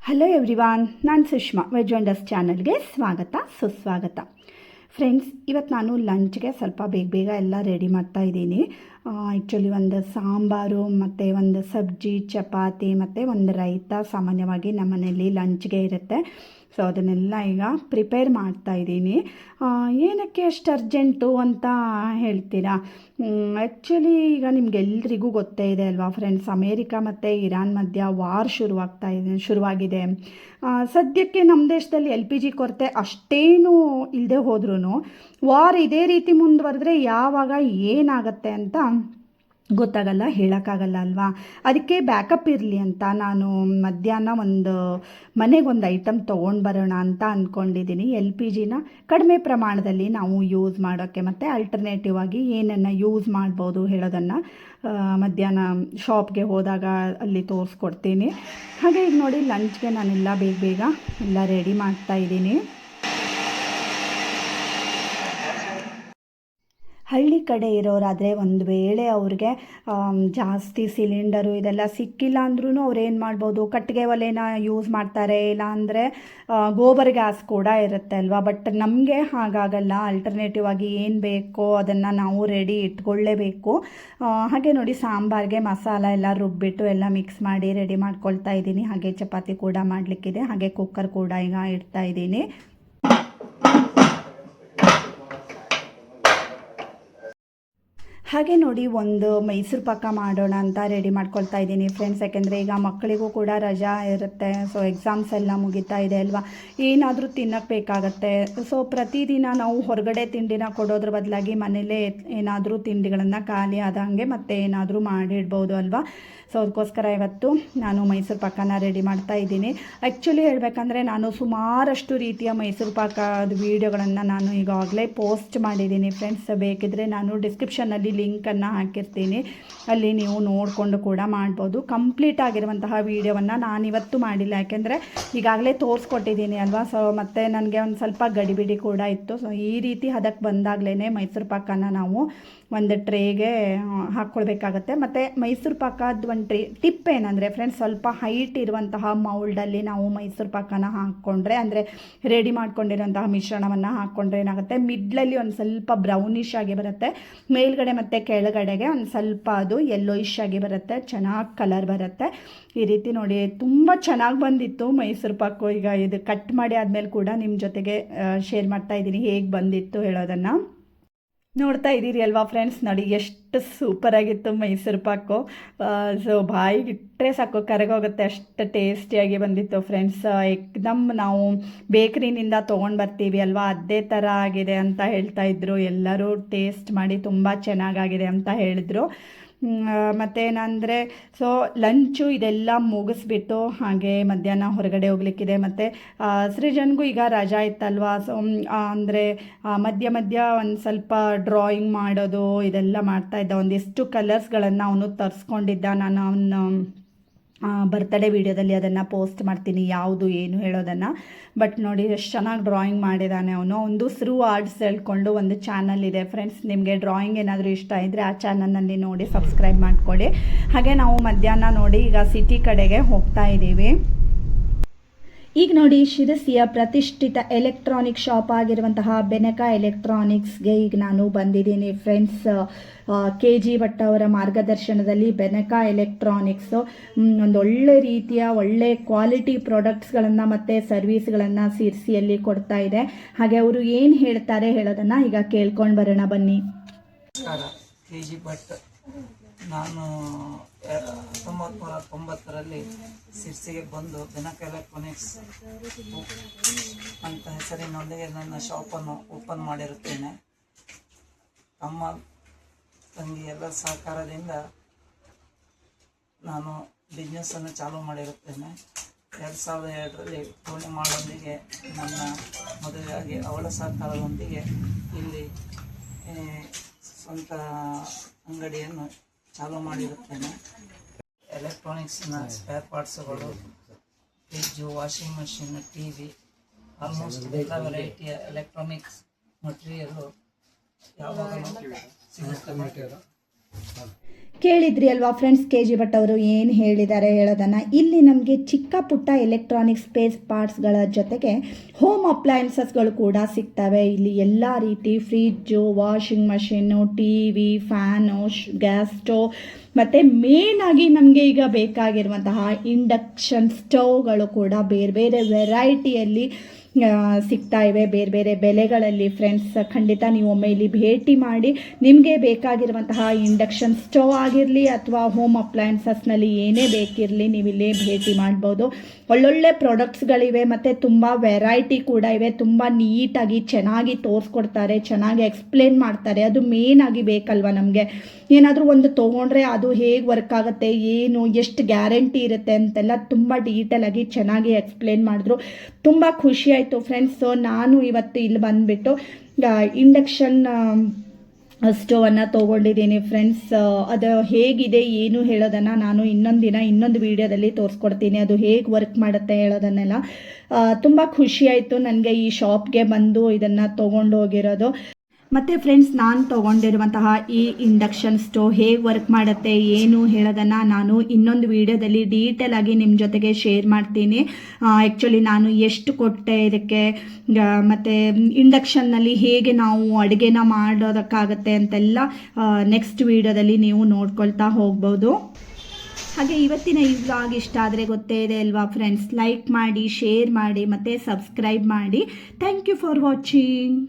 Hello everyone, ನಾನು Sushma. Veg wonders ಚಾನಲ್ಗೆ ಸ್ವಾಗತ ಸುಸ್ವಾಗತ. ಫ್ರೆಂಡ್ಸ್, ಇವತ್ತು ನಾನು ಲಂಚ್ಗೆ ಸ್ವಲ್ಪ ಬೇಗ ಎಲ್ಲ ರೆಡಿ ಮಾಡ್ತಾ ಇದ್ದೀನಿ. ಆ್ಯಕ್ಚುಲಿ ಒಂದು ಸಾಂಬಾರು ಮತ್ತು ಒಂದು ಸಬ್ಜಿ, ಚಪಾತಿ ಮತ್ತು ಒಂದು ರೈತ ಸಾಮಾನ್ಯವಾಗಿ ನಮ್ಮ ಮನೆಯಲ್ಲಿ ಲಂಚ್ಗೆ ಇರುತ್ತೆ. ಸೊ ಅದನ್ನೆಲ್ಲ ಈಗ ಪ್ರಿಪೇರ್ ಮಾಡ್ತಾ ಇದ್ದೀನಿ. ಏನಕ್ಕೆ ಅಷ್ಟು ಅರ್ಜೆಂಟು ಅಂತ ಹೇಳ್ತೀರಾ? ಆ್ಯಕ್ಚುಲಿ ಈಗ ನಿಮಗೆಲ್ರಿಗೂ ಗೊತ್ತೇ ಇದೆ ಅಲ್ವಾ ಫ್ರೆಂಡ್ಸ್, ಅಮೇರಿಕಾ ಮತ್ತು ಇರಾನ್ ಮಧ್ಯ ವಾರ್ ಶುರುವಾಗಿದೆ. ಸದ್ಯಕ್ಕೆ ನಮ್ಮ ದೇಶದಲ್ಲಿ LPG ಕೊರತೆ ಅಷ್ಟೇನೂ ಇಲ್ಲದೆ ಹೋದ್ರೂ ವಾರ್ ಇದೇ ರೀತಿ ಮುಂದುವರೆದ್ರೆ ಯಾವಾಗ ಏನಾಗುತ್ತೆ ಅಂತ ಗೊತ್ತಾಗಲ್ಲ, ಹೇಳೋಕ್ಕಾಗಲ್ಲ ಅಲ್ವಾ. ಅದಕ್ಕೆ ಬ್ಯಾಕಪ್ ಇರಲಿ ಅಂತ ನಾನು ಮಧ್ಯಾಹ್ನ ಮನೆಗೊಂದು ಐಟಮ್ ತೊಗೊಂಡು ಬರೋಣ ಅಂತ ಅಂದ್ಕೊಂಡಿದ್ದೀನಿ. LPGನ ಕಡಿಮೆ ಪ್ರಮಾಣದಲ್ಲಿ ನಾವು ಯೂಸ್ ಮಾಡೋಕ್ಕೆ ಮತ್ತು ಆಲ್ಟರ್ನೇಟಿವ್ ಆಗಿ ಏನನ್ನು ಯೂಸ್ ಮಾಡ್ಬೋದು ಹೇಳೋದನ್ನು ಮಧ್ಯಾಹ್ನ ಶಾಪ್ಗೆ ಹೋದಾಗ ಅಲ್ಲಿ ತೋರಿಸ್ಕೊಡ್ತೀನಿ. ಹಾಗೆ ಈಗ ನೋಡಿ, ಲಂಚ್ಗೆ ನಾನೆಲ್ಲ ಬೇಗ ಎಲ್ಲ ರೆಡಿ ಮಾಡ್ತಾಯಿದ್ದೀನಿ. ಹಳ್ಳಿ ಕಡೆ ಇರೋರಾದರೆ ಒಂದು ವೇಳೆ ಅವ್ರಿಗೆ ಜಾಸ್ತಿ ಸಿಲಿಂಡರು ಇದೆಲ್ಲ ಸಿಕ್ಕಿಲ್ಲ ಅಂದ್ರೂ ಅವ್ರು ಏನು ಮಾಡ್ಬೋದು, ಕಟ್ಟಿಗೆ ಒಲೆನ ಯೂಸ್ ಮಾಡ್ತಾರೆ, ಇಲ್ಲಾಂದರೆ ಗೋಬರ್ ಗ್ಯಾಸ್ ಕೂಡ ಇರುತ್ತೆ ಅಲ್ವಾ. ಬಟ್ ನಮಗೆ ಹಾಗಾಗಲ್ಲ. ಆಲ್ಟರ್ನೇಟಿವ್ ಆಗಿ ಏನು ಬೇಕೋ ಅದನ್ನು ನಾವು ರೆಡಿ ಇಟ್ಕೊಳ್ಳೇಬೇಕು. ಹಾಗೆ ನೋಡಿ, ಸಾಂಬಾರಿಗೆ ಮಸಾಲ ಎಲ್ಲ ರುಬ್ಬಿಟ್ಟು ಎಲ್ಲ ಮಿಕ್ಸ್ ಮಾಡಿ ರೆಡಿ ಮಾಡ್ಕೊಳ್ತಾ ಇದ್ದೀನಿ. ಹಾಗೆ ಚಪಾತಿ ಕೂಡ ಮಾಡಲಿಕ್ಕಿದೆ. ಹಾಗೆ ಕುಕ್ಕರ್ ಕೂಡ ಈಗ ಇಡ್ತಾ ಇದ್ದೀನಿ. ಹಾಗೆ ನೋಡಿ, ಒಂದು ಮೈಸೂರು ಪಾಕ ಮಾಡೋಣ ಅಂತ ರೆಡಿ ಮಾಡ್ಕೊಳ್ತಾ ಇದ್ದೀನಿ ಫ್ರೆಂಡ್ಸ್. ಯಾಕೆಂದರೆ ಈಗ ಮಕ್ಕಳಿಗೂ ಕೂಡ ರಜಾ ಇರುತ್ತೆ. ಸೊ ಎಕ್ಸಾಮ್ಸ್ ಎಲ್ಲ ಮುಗಿತಾ ಇದೆ ಅಲ್ವಾ, ಏನಾದರೂ ತಿನ್ನೋಕ್ಕೆ ಬೇಕಾಗತ್ತೆ. ಸೊ ಪ್ರತಿದಿನ ನಾವು ಹೊರಗಡೆ ತಿಂಡಿನ ಕೊಡೋದ್ರ ಬದಲಾಗಿ ಮನೇಲೇ ಏನಾದರೂ ತಿಂಡಿಗಳನ್ನು ಖಾಲಿ ಆದಂಗೆ ಮತ್ತೆ ಏನಾದರೂ ಮಾಡಿಡ್ಬೋದು ಅಲ್ವಾ. ಸೊ ಅದಕ್ಕೋಸ್ಕರ ಇವತ್ತು ನಾನು ಮೈಸೂರು ಪಾಕನ ರೆಡಿ ಮಾಡ್ತಾ ಇದ್ದೀನಿ. ಆ್ಯಕ್ಚುಲಿ ಹೇಳಬೇಕಂದ್ರೆ ನಾನು ಸುಮಾರಷ್ಟು ರೀತಿಯ ಮೈಸೂರು ಪಾಕದ ವೀಡಿಯೋಗಳನ್ನು ನಾನು ಈಗಾಗಲೇ ಪೋಸ್ಟ್ ಮಾಡಿದ್ದೀನಿ ಫ್ರೆಂಡ್ಸ್. ಬೇಕಿದ್ದರೆ ನಾನು ಡಿಸ್ಕ್ರಿಪ್ಷನ್ನಲ್ಲಿ ಲಿಂಕನ್ನು ಹಾಕಿರ್ತೀನಿ, ಅಲ್ಲಿ ನೀವು ನೋಡಿಕೊಂಡು ಕೂಡ ಮಾಡ್ಬೋದು. ಕಂಪ್ಲೀಟ್ ಆಗಿರುವಂತಹ ವೀಡಿಯೋವನ್ನು ನಾನಿವತ್ತು ಮಾಡಿಲ್ಲ, ಯಾಕೆಂದರೆ ಈಗಾಗಲೇ ತೋರಿಸ್ಕೊಟ್ಟಿದ್ದೀನಿ ಅಲ್ವಾ. ಸೊ ಮತ್ತು ನನಗೆ ಒಂದು ಸ್ವಲ್ಪ ಗಡಿಬಿಡಿ ಕೂಡ ಇತ್ತು. ಸೊ ಈ ರೀತಿ ಅದಕ್ಕೆ ಬಂದಾಗಲೇ ಮೈಸೂರು ಪಾಕನ ನಾವು ಒಂದು ಟ್ರೇಗೆ ಹಾಕ್ಕೊಳ್ಬೇಕಾಗತ್ತೆ. ಮತ್ತು ಮೈಸೂರು ಪಾಕದ ಒಂದು ಟಿಪ್ ಏನಂದರೆ ಫ್ರೆಂಡ್ಸ್, ಸ್ವಲ್ಪ ಹೈಟ್ ಇರುವಂತಹ ಮೌಲ್ಡಲ್ಲಿ ನಾವು ಮೈಸೂರು ಪಾಕನ ಹಾಕ್ಕೊಂಡ್ರೆ, ಅಂದರೆ ರೆಡಿ ಮಾಡ್ಕೊಂಡಿರೋಂತಹ ಮಿಶ್ರಣವನ್ನು ಹಾಕ್ಕೊಂಡ್ರೆ ಏನಾಗುತ್ತೆ, ಮಿಡ್ಲಲ್ಲಿ ಒಂದು ಸ್ವಲ್ಪ ಬ್ರೌನಿಶ್ ಆಗಿ ಬರುತ್ತೆ, ಮೇಲ್ಗಡೆ ಮತ್ತು ಕೆಳಗಡೆಗೆ ಒಂದು ಸ್ವಲ್ಪ ಅದು ಯೆಲ್ಲೋಯಿಶ್ ಆಗಿ ಬರುತ್ತೆ, ಚೆನ್ನಾಗಿ ಕಲರ್ ಬರುತ್ತೆ. ಈ ರೀತಿ ನೋಡಿ, ತುಂಬ ಚೆನ್ನಾಗಿ ಬಂದಿತ್ತು ಮೈಸೂರು ಪಾಕು. ಈಗ ಇದು ಕಟ್ ಮಾಡಿ ಆದಮೇಲೆ ಕೂಡ ನಿಮ್ಮ ಜೊತೆಗೆ ಶೇರ್ ಮಾಡ್ತಾ ಇದ್ದೀನಿ ಹೇಗೆ ಬಂದಿತ್ತು ಹೇಳೋದನ್ನು. ನೋಡ್ತಾ ಇದ್ದೀರಿ ಅಲ್ವಾ ಫ್ರೆಂಡ್ಸ್, ನೋಡಿ ಎಷ್ಟು ಸೂಪರಾಗಿತ್ತು ಮೈಸೂರು ಪಾಕು. ಸೊ ಬಾಯಿಗೆ ಇಟ್ಟರೆ ಸಾಕು ಕರಗೋಗುತ್ತೆ, ಅಷ್ಟು ಟೇಸ್ಟಿಯಾಗಿ ಬಂದಿತ್ತು ಫ್ರೆಂಡ್ಸ್. ಏಕ್ದಮ್ ನಾವು ಬೇಕ್ರಿನಿಂದ ತೊಗೊಂಡು ಬರ್ತೀವಿ ಅಲ್ವಾ, ಅದೇ ಥರ ಆಗಿದೆ ಅಂತ ಹೇಳ್ತಾ ಇದ್ರು ಎಲ್ಲರೂ. ಟೇಸ್ಟ್ ಮಾಡಿ ತುಂಬ ಚೆನ್ನಾಗಾಗಿದೆ ಅಂತ ಹೇಳಿದ್ರು. ಮತ್ತೇನಂದರೆ, ಸೊ ಲಂಚು ಇದೆಲ್ಲ ಮುಗಿಸ್ಬಿಟ್ಟು ಹಾಗೆ ಮಧ್ಯಾಹ್ನ ಹೊರಗಡೆ ಹೋಗ್ಲಿಕ್ಕಿದೆ. ಮತ್ತು ಸೃಜನ್ಗೂ ಈಗ ರಜಾ ಇತ್ತಲ್ವಾ. ಸೊ ಅಂದರೆ ಮಧ್ಯ ಒಂದು ಸ್ವಲ್ಪ ಡ್ರಾಯಿಂಗ್ ಮಾಡೋದು ಇದೆಲ್ಲ ಮಾಡ್ತಾಯಿದ್ದ. ಒಂದಿಷ್ಟು ಕಲರ್ಸ್ಗಳನ್ನು ಅವನು ತರಿಸ್ಕೊಂಡಿದ್ದ. ನಾನು ಅವನು ಬರ್ತ್ಡೇ ವಿಡಿಯೋದಲ್ಲಿ ಅದನ್ನು ಪೋಸ್ಟ್ ಮಾಡ್ತೀನಿ, ಯಾವುದು ಏನು ಹೇಳೋದನ್ನು. ಬಟ್ ನೋಡಿ ಎಷ್ಟು ಚೆನ್ನಾಗಿ ಡ್ರಾಯಿಂಗ್ ಮಾಡಿದ್ದಾನೆ ಅವನು. ಒಂದು ಸ್ರೂ ಆರ್ಟ್ಸ್ ಹೇಳ್ಕೊಂಡು ಒಂದು ಚಾನಲ್ ಇದೆ ಫ್ರೆಂಡ್ಸ್. ನಿಮಗೆ ಡ್ರಾಯಿಂಗ್ ಏನಾದರೂ ಇಷ್ಟ ಇದ್ದರೆ ಆ ಚಾನಲ್ನಲ್ಲಿ ನೋಡಿ ಸಬ್ಸ್ಕ್ರೈಬ್ ಮಾಡ್ಕೊಳ್ಳಿ. ಹಾಗೆ ನಾವು ಮಧ್ಯಾಹ್ನ ನೋಡಿ ಈಗ ಸಿಟಿ ಕಡೆಗೆ ಹೋಗ್ತಾ ಇದ್ದೀವಿ. ಈಗ ನೋಡಿ, ಶಿರಸಿಯ ಪ್ರತಿಷ್ಠಿತ ಎಲೆಕ್ಟ್ರಾನಿಕ್ ಶಾಪ್ ಆಗಿರುವಂತಹ ಬೆನಕ ಎಲೆಕ್ಟ್ರಾನಿಕ್ಸ್ಗೆ ಈಗ ನಾನು ಬಂದಿದ್ದೀನಿ ಫ್ರೆಂಡ್ಸ್. KG ಭಟ್ ಅವರ ಮಾರ್ಗದರ್ಶನದಲ್ಲಿ ಬೆನಕ ಎಲೆಕ್ಟ್ರಾನಿಕ್ಸ್ ಒಂದೊಳ್ಳೆ ರೀತಿಯ ಒಳ್ಳೆ ಕ್ವಾಲಿಟಿ ಪ್ರಾಡಕ್ಟ್ಸ್ಗಳನ್ನು ಮತ್ತು ಸರ್ವಿಸ್ಗಳನ್ನು ಶಿರಸಿಯಲ್ಲಿ ಕೊಡ್ತಾ ಇದೆ. ಹಾಗೆ ಅವರು ಏನು ಹೇಳ್ತಾರೆ ಹೇಳೋದನ್ನು ಈಗ ಕೇಳ್ಕೊಂಡು ಬರೋಣ ಬನ್ನಿ. KG ಭಟ್, ನಾನು 1990ರಲ್ಲಿ ಶಿರ್ಸಿಗೆ ಬಂದು ಬೆನಕ ಎಲೆಕ್ಟ್ರಾನಿಕ್ಸ್ ಅಂತ ಹೆಸರಿನೊಂದಿಗೆ ನನ್ನ ಶಾಪನ್ನು ಓಪನ್ ಮಾಡಿರುತ್ತೇನೆ. ತಮ್ಮ ತಂಗಿ ಎಲ್ಲ ಸಹಕಾರದಿಂದ ನಾನು ಬಿಸ್ನೆಸ್ಸನ್ನು ಚಾಲೂ ಮಾಡಿರುತ್ತೇನೆ. 2002ರಲ್ಲಿ ಪೂರ್ಣಿಮಾಳೊಂದಿಗೆ ನನ್ನ ಮದುವೆಯಾಗಿ ಅವಳ ಸಹಕಾರದೊಂದಿಗೆ ಇಲ್ಲಿ ಸ್ವಂತ ಅಂಗಡಿಯನ್ನು ಚಾಲೂ ಮಾಡಿರುತ್ತೇನೆ. ಎಲೆಕ್ಟ್ರಾನಿಕ್ಸ್ನ ಸ್ಪೇರ್ ಪಾರ್ಟ್ಸ್ಗಳು, fridge, washing machine, TV, almost ಎಲ್ಲ ವೆರೈಟಿಯ ಎಲೆಕ್ಟ್ರಾನಿಕ್ಸ್ ಮಟೀರಿಯಲು ಯಾವಾಗಲೂ ಸಿಗುತ್ತದೆ. ಕೇಳಿದ್ರಿ ಅಲ್ವಾ ಫ್ರೆಂಡ್ಸ್, KG ಭಟ್ ಅವರು ಏನು ಹೇಳಿದ್ದಾರೆ ಹೇಳೋದನ್ನು. ಇಲ್ಲಿ ನಮಗೆ ಚಿಕ್ಕ ಪುಟ್ಟ ಎಲೆಕ್ಟ್ರಾನಿಕ್ ಸ್ಪೇಸ್ ಪಾರ್ಟ್ಸ್ಗಳ ಜೊತೆಗೆ ಹೋಮ್ ಅಪ್ಲಯನ್ಸಸ್ಗಳು ಕೂಡ ಸಿಗ್ತವೆ. ಇಲ್ಲಿ ಎಲ್ಲ ರೀತಿ fridge, washing machine, TV, fan, gas stove ಮತ್ತು ಮೇನಾಗಿ ನಮಗೆ ಈಗ ಬೇಕಾಗಿರುವಂತಹ ಇಂಡಕ್ಷನ್ ಸ್ಟವ್ಗಳು ಕೂಡ ಬೇರೆ ಬೇರೆ ವೆರೈಟಿಯಲ್ಲಿ ಸಿಗ್ತಾ ಇವೆ, ಬೇರೆ ಬೇರೆ ಬೆಲೆಗಳಲ್ಲಿ. ಫ್ರೆಂಡ್ಸ್, ಖಂಡಿತ ನೀವು ಒಮ್ಮೆ ಇಲ್ಲಿ ಭೇಟಿ ಮಾಡಿ ನಿಮಗೆ ಬೇಕಾಗಿರುವಂತಹ ಇಂಡಕ್ಷನ್ ಸ್ಟವ್ ಆಗಿರಲಿ ಅಥವಾ ಹೋಮ್ ಅಪ್ಲಯನ್ಸಸ್ನಲ್ಲಿ ಏನೇ ಬೇಕಿರಲಿ ನೀವು ಇಲ್ಲೇ ಭೇಟಿ ಮಾಡ್ಬೋದು. ಒಳ್ಳೊಳ್ಳೆ ಪ್ರಾಡಕ್ಟ್ಸ್ಗಳಿವೆ ಮತ್ತು ತುಂಬ ವೆರೈಟಿ ಕೂಡ ಇವೆ. ತುಂಬ ನೀಟಾಗಿ ಚೆನ್ನಾಗಿ ತೋರಿಸ್ಕೊಡ್ತಾರೆ, ಚೆನ್ನಾಗಿ ಎಕ್ಸ್ಪ್ಲೇನ್ ಮಾಡ್ತಾರೆ. ಅದು ಮೇನಾಗಿ ಬೇಕಲ್ವ ನಮಗೆ, ಏನಾದರೂ ಒಂದು ತೊಗೊಂಡ್ರೆ ಅದು ಹೇಗೆ ವರ್ಕ್ ಆಗುತ್ತೆ, ಏನು ಎಷ್ಟು ಗ್ಯಾರಂಟಿ ಇರುತ್ತೆ ಅಂತೆಲ್ಲ ತುಂಬ ಡೀಟೇಲಾಗಿ ಚೆನ್ನಾಗಿ ಎಕ್ಸ್ಪ್ಲೇನ್ ಮಾಡಿದ್ರು. ತುಂಬ ಖುಷಿ ಆಯಿತು ಫ್ರೆಂಡ್ಸ್. ಸೊ ನಾನು ಇವತ್ತು ಇಲ್ಲಿ ಬಂದುಬಿಟ್ಟು ಇಂಡಕ್ಷನ್ ಸ್ಟವನ್ನು ತೊಗೊಂಡಿದ್ದೀನಿ ಫ್ರೆಂಡ್ಸ್. ಅದು ಹೇಗಿದೆ ಏನು ಹೇಳೋದನ್ನು ನಾನು ಇನ್ನೊಂದು ವೀಡಿಯೋದಲ್ಲಿ ತೋರಿಸ್ಕೊಡ್ತೀನಿ, ಅದು ಹೇಗೆ ವರ್ಕ್ ಮಾಡುತ್ತೆ ಹೇಳೋದನ್ನೆಲ್ಲ. ತುಂಬ ಖುಷಿ ಆಯಿತು ನನಗೆ ಈ ಶಾಪ್ಗೆ ಬಂದು ಇದನ್ನು ತೊಗೊಂಡು ಹೋಗಿರೋದು. ಮತ್ತು ಫ್ರೆಂಡ್ಸ್, ನಾನು ತೊಗೊಂಡಿರುವಂತಹ ಈ ಇಂಡಕ್ಷನ್ ಸ್ಟೋವ್ ಹೇಗೆ ವರ್ಕ್ ಮಾಡುತ್ತೆ ಏನು ಹೇಳೋದನ್ನು ನಾನು ಇನ್ನೊಂದು ವೀಡಿಯೋದಲ್ಲಿ ಡೀಟೇಲಾಗಿ ನಿಮ್ಮ ಜೊತೆಗೆ ಶೇರ್ ಮಾಡ್ತೀನಿ. ಆ್ಯಕ್ಚುಲಿ ನಾನು ಎಷ್ಟು ಕೊಟ್ಟೆ ಇದಕ್ಕೆ, ಮತ್ತು ಇಂಡಕ್ಷನ್ನಲ್ಲಿ ಹೇಗೆ ನಾವು ಅಡುಗೆನ ಮಾಡೋದಕ್ಕಾಗತ್ತೆ ಅಂತೆಲ್ಲ ನೆಕ್ಸ್ಟ್ ವೀಡಿಯೋದಲ್ಲಿ ನೀವು ನೋಡ್ಕೊಳ್ತಾ ಹೋಗ್ಬೋದು. ಹಾಗೆ ಇವತ್ತಿನ ಈ ವ್ಲಾಗ್ ಇಷ್ಟ ಆದರೆ ಗೊತ್ತೇ ಇದೆ ಅಲ್ವಾ ಫ್ರೆಂಡ್ಸ್, ಲೈಕ್ ಮಾಡಿ, ಶೇರ್ ಮಾಡಿ ಮತ್ತು ಸಬ್ಸ್ಕ್ರೈಬ್ ಮಾಡಿ. Thank you for watching.